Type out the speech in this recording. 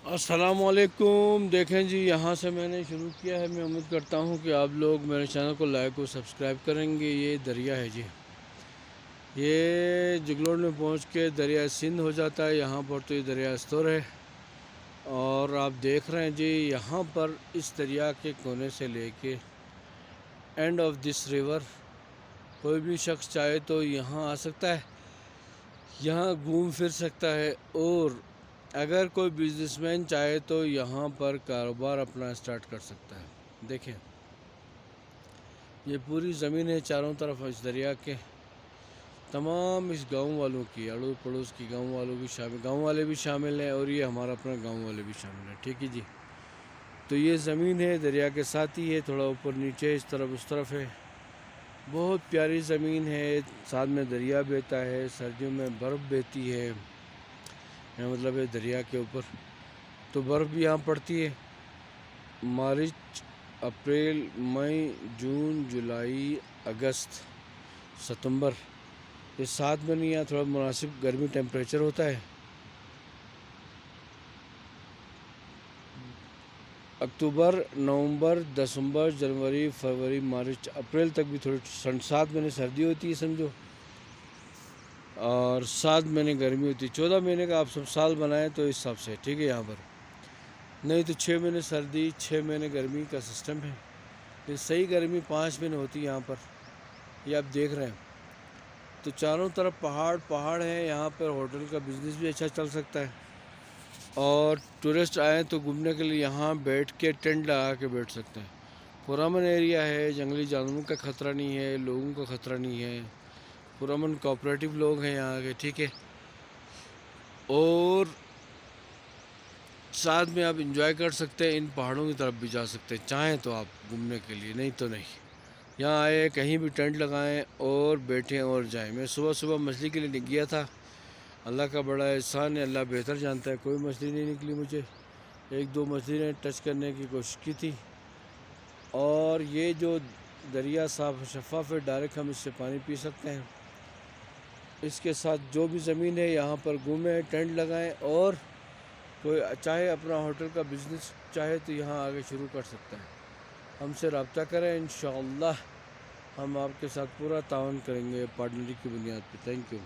السلام علیکم۔ دیکھیں جی، یہاں سے میں نے شروع کیا ہے۔ میں امید کرتا ہوں کہ آپ لوگ میرے چینل کو لائک اور سبسکرائب کریں گے۔ یہ دریا ہے جی، یہ جگلوڑ میں پہنچ کے دریا سندھ ہو جاتا ہے۔ یہاں پر تو یہ دریا استور ہے، اور آپ دیکھ رہے ہیں جی یہاں پر اس دریا کے کونے سے لے کے اینڈ آف دس ریور کوئی بھی شخص چاہے تو یہاں آ سکتا ہے، یہاں گھوم پھر سکتا ہے، اور اگر کوئی بزنس مین چاہے تو یہاں پر کاروبار اپنا اسٹارٹ کر سکتا ہے۔ دیکھیں، یہ پوری زمین ہے چاروں طرف اس دریا کے، تمام اس گاؤں والوں کی، اڑوس پڑوس کی گاؤں والوں کی شامل، گاؤں والے بھی شامل ہیں، اور یہ ہمارا اپنا گاؤں والے بھی شامل ہیں۔ ٹھیک ہے جی، تو یہ زمین ہے دریا کے ساتھ ہی ہے، تھوڑا اوپر نیچے اس طرف اس طرف ہے۔ بہت پیاری زمین ہے، ساتھ میں دریا بہتا ہے، سردیوں میں برف بہتی ہے، مطلب ہے دریا کے اوپر تو برف بھی یہاں پڑتی ہے۔ مارچ، اپریل، مئی، جون، جولائی، اگست، ستمبر، یہ 7 مہینے یہاں تھوڑا مناسب گرمی ٹیمپریچر ہوتا ہے۔ اکتوبر، نومبر، دسمبر، جنوری، فروری، مارچ، اپریل تک بھی تھوڑی 7 مہینے سردی ہوتی ہے سمجھو، اور 7 مہینے گرمی ہوتی ہے۔ 14 مہینے کا آپ سب سال بنائیں تو اس حساب سے ٹھیک ہے۔ یہاں پر نہیں تو 6 مہینے سردی، 6 مہینے گرمی کا سسٹم ہے۔ یہ صحیح گرمی 5 مہینے ہوتی ہے یہاں پر، یہ آپ دیکھ رہے ہیں۔ تو چاروں طرف پہاڑ ہیں، یہاں پر ہوٹل کا بزنس بھی اچھا چل سکتا ہے، اور ٹورسٹ آئیں تو گھومنے کے لیے یہاں بیٹھ کے ٹینٹ لگا کے بیٹھ سکتے ہیں۔ پرامن ایریا ہے، جنگلی جانوروں کا خطرہ نہیں ہے، لوگوں کا خطرہ نہیں ہے، پرامن کوآپریٹو لوگ ہیں یہاں کے، ٹھیک ہے۔ اور ساتھ میں آپ انجوائے کر سکتے ہیں، ان پہاڑوں کی طرف بھی جا سکتے ہیں چاہیں تو آپ گھومنے کے لیے، نہیں تو نہیں۔ یہاں آئے، کہیں بھی ٹینٹ لگائیں اور بیٹھیں اور جائیں۔ میں صبح مچھلی کے لیے گیا تھا، اللہ کا بڑا احسان ہے، اللہ بہتر جانتا ہے، کوئی مچھلی نہیں نکلی مجھے۔ 1-2 مچھلی نے ٹچ کرنے کی کوشش کی تھی، اور یہ جو دریا صاف شفاف ہے، ڈائریکٹ ہم اس سے پانی پی سکتے ہیں۔ اس کے ساتھ جو بھی زمین ہے یہاں پر گھومیں، ٹینٹ لگائیں، اور کوئی چاہے اپنا ہوٹل کا بزنس چاہے تو یہاں آگے شروع کر سکتا ہے۔ ہم سے رابطہ کریں، انشاءاللہ ہم آپ کے ساتھ پورا تعاون کریں گے پارٹنری کی بنیاد پہ۔ Thank you.